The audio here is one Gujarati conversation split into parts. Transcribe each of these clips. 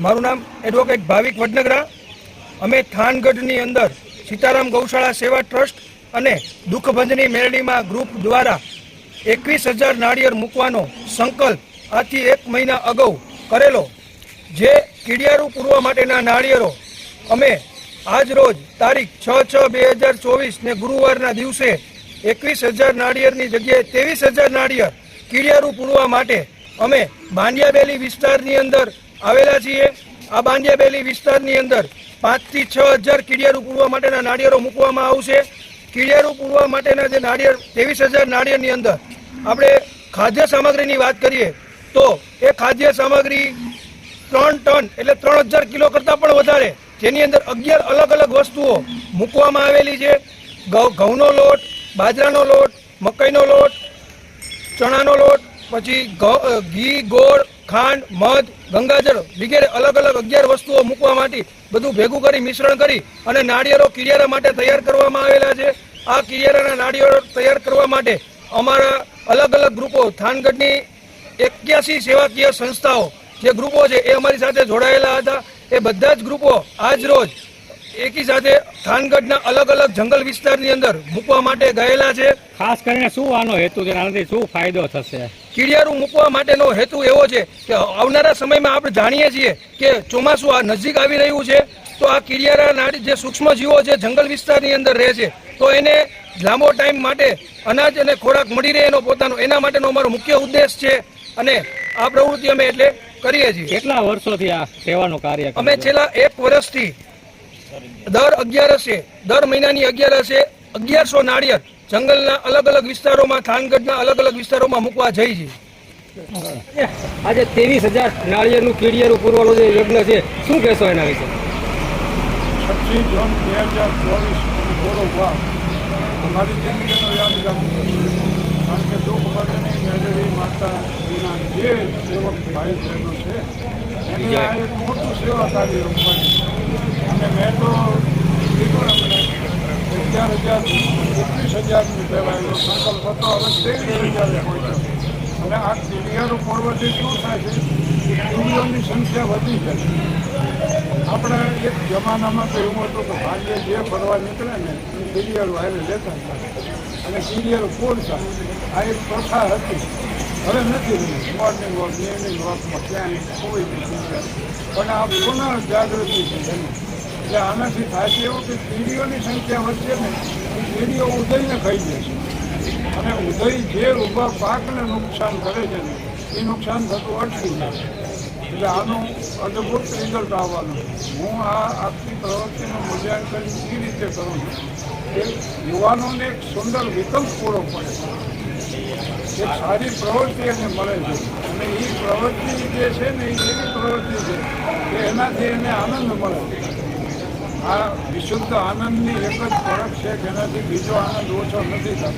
મારું નામ એડવોકેટ ભાવિક વડનગરા। અમે થાનગઢની અંદર સીતારામ ગૌશાળા સેવા ટ્રસ્ટ અને દુઃખભંજની મેળણીમાં ગ્રુપ દ્વારા 21,000 નાળિયેર મૂકવાનો સંકલ્પ આજથી 1 મહિના અગાઉ કરેલો। જે કીડિયારું પૂરવા માટેના નાળિયેરો અમે આજ રોજ તારીખ 6/6/2024 ને ગુરુવારના દિવસે 21,000 નાળિયેરની જગ્યાએ 23,000 નાળિયેર કીડિયારું પૂરવા માટે અમે બાંડિયાબેલી વિસ્તારની અંદર આવેલા છીએ। આ બાંડિયાબેલી વિસ્તારની અંદર 5 થી 6,000 કીડિયારું પૂરવા માટેના નાળિયેરો મૂકવામાં આવશે। કીડિયારું પૂરવા માટેના જે નાળિયેર 23,000 નાળિયેરની અંદર આપણે ખાદ્ય સામગ્રીની વાત કરીએ તો એ ખાદ્ય સામગ્રી 3 ટન એટલે 3,000 કિલો કરતાં પણ વધારે, જેની અંદર 11 અલગ અલગ વસ્તુઓ મૂકવામાં આવેલી છે। ઘઉંનો લોટ, બાજરાનો લોટ, મકાઈનો લોટ, ચણાનો લોટ, પછી ઘી, ગોળ, ખાંડ, મધ, ગંગાજળ વગેરે અલગ અલગ 11 વસ્તુઓ મૂકવા માટે બધું ભેગું કરી મિશ્રણ કરી અને નાળિયેરો કીડિયારા માટે તૈયાર કરવામાં આવેલા છે। આ કીડિયારાના નાળિયેરો તૈયાર કરવા માટે અમારા અલગ અલગ ગ્રુપો, થાનગઢની 81 સેવાકીય સંસ્થાઓ જે ગ્રુપો છે એ અમારી સાથે જોડાયેલા હતા। એ બધા જ ગ્રુપો આજ રોજ એકી સાથે થાનગઢના અલગ અલગ જંગલ વિસ્તારની અંદર મૂકવા માટે ગયેલા છે। ખાસ કરીને શું આનો હેતુ છે, આનાથી શું ફાયદો થશે? કીડિયારું મૂકવા માટેનો હેતુ એવો છે કે આવનારા સમયમાં આપણે જાણીએ છીએ કે ચોમાસું આ નજીક આવી રહ્યું છે, તો આ કીડિયારા નાળી જે સૂક્ષ્મ જીવો જે જંગલ વિસ્તારની અંદર રહે છે તો એને લાંબો ટાઈમ માટે અનાજ અને ખોરાક મળી રહે એનો પોતાનો, એના માટેનો અમારો મુખ્ય ઉદ્દેશ છે અને આ પ્રવૃત્તિ અમે એટલે કરીએ છીએ। કેટલા વર્ષોથી આ સેવાનું કાર્ય અમે છેલ્લા 1 વર્ષથી દર 11 દર મહિનાની 11 1100 નાળિયેર જંગલના અલગ અલગ વિસ્તારોમાં, થાનગઢના અલગ અલગ વિસ્તારોમાં મૂકવા જઈ છીએ। આજે 23,000 નાળિયેરનું કીડિયારું પૂરવાનું જે યજ્ઞ છે, શું કહેશો એના વિશે? 26 જૂન 2024 અમારી જિંદગીનો યાદગાર, કારણ કે દુઃખભંજની મેળવી માતા વિના જે સેવક ભાઈ બહેનો છે એને આ એક મોટું સેવા કાર્ય રૂપવાનું, અને મેં તો કીધું એમને 21,000 કહેવાયેલો સંકલ્પ હતો, હવે 23,000 પહોંચ્યો। અને આ કીડિયારું પૂરવાથી શું થાય છે, કીડીઓની સંખ્યા વધી જાય। આપણે એક જમાનામાં તો એવું હતું કે ભાગ્ય જે ફરવા નીકળે ને એ કીડિયારું હારે લેતા હતા અને કીડિયારું પૂરતા, આ એક પ્રથા હતી। હવે નથી રહી, મોર્નિંગ વોક, ઇવનિંગ વોકમાં ક્યાંય કોઈ નથી, પણ આ પુનઃ જાગૃતિ છે એની। એટલે આનાથી થાય છે એવું કે કીડીઓની સંખ્યા વધશે ને એ કીડીઓ ઉદયને ખાઈ જશે, અને ઉદય જે ઊભા પાકને નુકસાન કરે છે ને એ નુકસાન થતું અટકી જાય। એટલે આનું અદ્ભુત રિઝલ્ટ આવવાનું। હું આ આખી પ્રવૃત્તિનું મૂલ્યાંકન એ રીતે કરું છું કે યુવાનોને એક સુંદર વિકલ્પ પૂરો પડે, એક સારી પ્રવૃત્તિ એને મળે છે, અને એ પ્રવૃત્તિ જે છે ને એ એવી પ્રવૃત્તિ છે કે એનાથી એને આનંદ મળે। આ વિશુદ્ધ આનંદની એક જ ફરક છે કે એનાથી બીજો આનંદ ઓછો નથી થતો।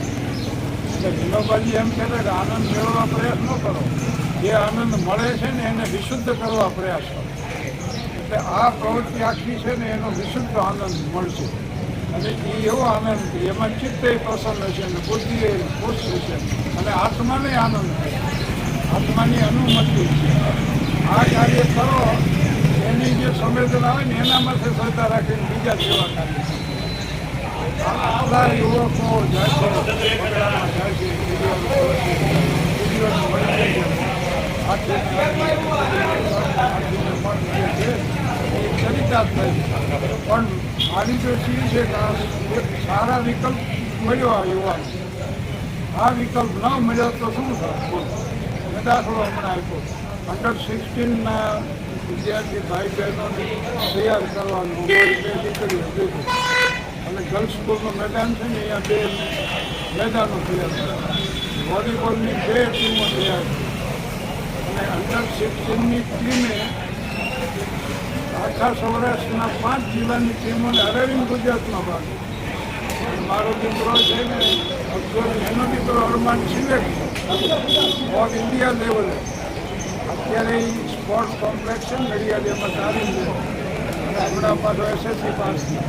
એટલે વિનોબાજી એમ કહેતા કે આનંદ મેળવવા પ્રયાસ ન કરો, જે આનંદ મળે છે ને એને વિશુદ્ધ કરવા પ્રયાસ કરો। એટલે આ પ્રવૃત્તિ આખી છે ને એનો વિશુદ્ધ આનંદ મળશે, અને એ એવો આનંદ કે એમાં ચિત્તે પ્રસન્ન છે અને બુદ્ધિ ખુશ છે અને આત્માને આનંદ છે, આત્માની અનુમતિ છે। આ કાર્ય કરો એની જે સંવેદના હોય ને એના માટે શ્રદ્ધા રાખીને બીજા સેવા કાર્ય આપણા યુવકો જાય છે, પગલામાં જાય છે, ચરિતાર્થ થાય છે। પણ મારી તો ચીજ છે કે એક સારા વિકલ્પ મળ્યો આ યુવાન, આ વિકલ્પ ન મળ્યો તો શું થાય? દાખલો હમણાં આપ્યો, અંડર-16ના વિદ્યાર્થી ભાઈ બહેનોને તૈયાર કરવાનું, મારી 2 દીકરીઓ દીધું, અને ગર્લ્સ સ્કૂલનું મેદાન છે ને અહીંયા 2 મેદાનો તૈયાર કર્યા, વોલીબોલની 2 ટીમો તૈયાર કરી, અને અંડર-16ની ટીમે આખા સૌરાષ્ટ્રના 5 જિલ્લાની ટીમોને અરવિંદ ગુજરાતમાં ભાગ, મારો દીકરો છે ને એનો દીકરો અરમાન સિલેક્ટ ઓલ ઇન્ડિયા લેવલે અત્યારે સ્પોર્ટ્સ કોમ્પ્લેક્સ છે નડિયાદમાં તાલીમ લે, અને હમણાં પાછો SSC પાસ થયો,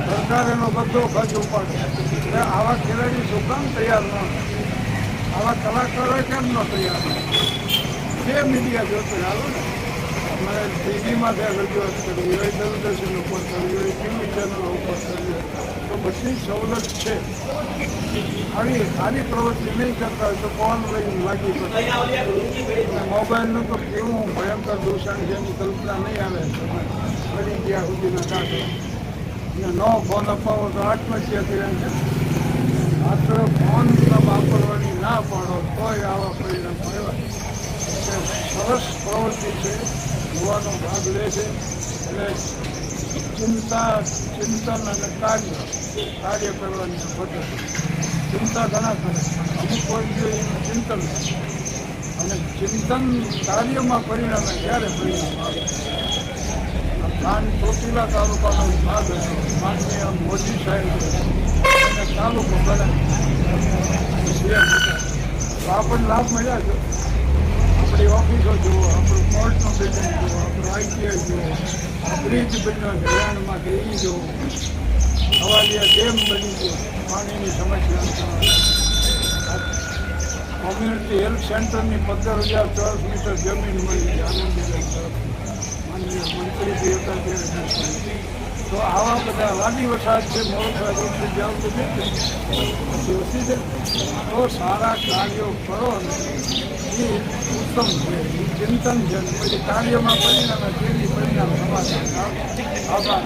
સરકાર એનો બધો ખર્ચ ઉપાડે। એટલે આવા ખેલાડી શું કામ તૈયાર ન થાય? આવા કલાકારો કેમ ન તૈયાર? જે મીડિયા જોતો ચાલો ને મને ટીવીમાં ત્યાં રજૂઆત કરવી હોય, દૂરદર્શન ઉપર કરવી હોય, ટીવી ચેનલો ઉપર કરવી હોય, તો બધી સવલત છે. આની પ્રવૃત્તિ નહીં કરતા હોય તો ફોન લઈને લાગી પડે. મોબાઈલનું તો કેવું ભયંકર દૂષણ છે એની કલ્પના નહીં આવે. ફરી ગયા સુધીના કાઢો અને ન ફોન અપાવો તો આત્મહત્યા કર્યા છે. માત્ર ફોન વાપરવાની ના પાડો તોય આવા પરિણામ આવ્યા. સરસ પ્રવૃત્તિ છે, યુવાનો ભાગ લે છે. એટલે ચિંતન અને કાર્ય કરવાની પદ્ધતિ. ચિંતા ઘણા કરે, અમુક કોઈ જોઈએ એનું ચિંતન અને ચિંતન કાર્યમાં પરિણામે ક્યારે પરિણામ આવે. ખાન ચોટીલા તાલુકાનો ભાગ હતો, માનનીય મોદી સાહેબ અને તાલુકો બનાવી આપણને લાભ મળ્યા છે. આપણી ઓફિસો જુઓ, આપણું કોર્ટનું બિલ્ડિંગ જુઓ, આપણું આઈટીઆઈ જુઓ, બ્રિજ બન્યો છે રેણમાં કે એ જુઓ, હવાલિયા ડેમ બની ગયો, પાણીની સમસ્યા. કોમ્યુનિટી હેલ્થ સેન્ટરની 15,000 ચોરસ મીટર જમીન મળી છે આનંદીબેન તરફ, માનનીય મંત્રીજી હતા ત્યારે. તો આવા બધા વાદી વરસાદ છે, મોરફા રોડથી જાવ તો જોશી છે. તો સારા કાર્યો કરો ને એ ઉત્તમ છે, ચિંતન છે. પછી કાર્યમાં પરિણામે કેવી પરિણામ સમાધાન. આભાર.